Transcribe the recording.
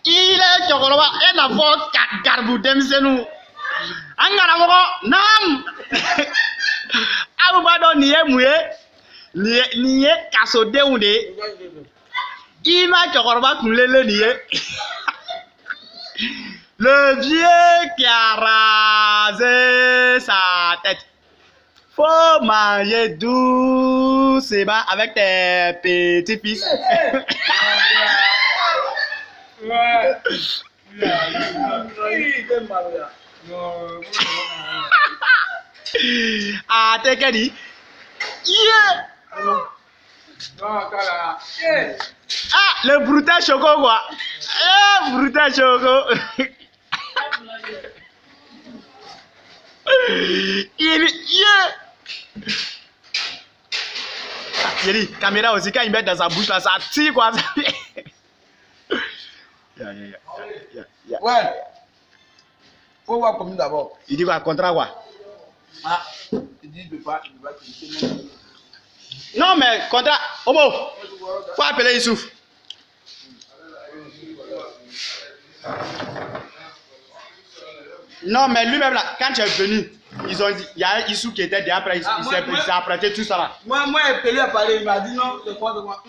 Il est Chokoroba et la voix Garbou Demsenou. Angaramoko, Nam Arubado Nie Mouye, Nie Kasode Ounde. Ima Chokoroba Koulele Nie. Le vieux qui a rasé sa tête. Faut manger doucement avec tes petits-fils. Ah, t'es qu'à dire? Yeah! Ah, le brutal choco quoi. Brutal choco. J'ai dit, caméra aussi, quand il met dans sa bouche là, ça tire quoi. Ouais. Faut voir comme d'abord. Il dit quoi, contrat quoi? Ah, il dit il va critiquer. Non mais, contrat, Omo, faut appeler Issouf. Non mais lui-même là, quand tu es venu, ils ont dit, il y a Issou qui était derrière, après il s'est apprêté tout ça là. Moi, il a appelé, il m'a dit non, c'est quoi de moi.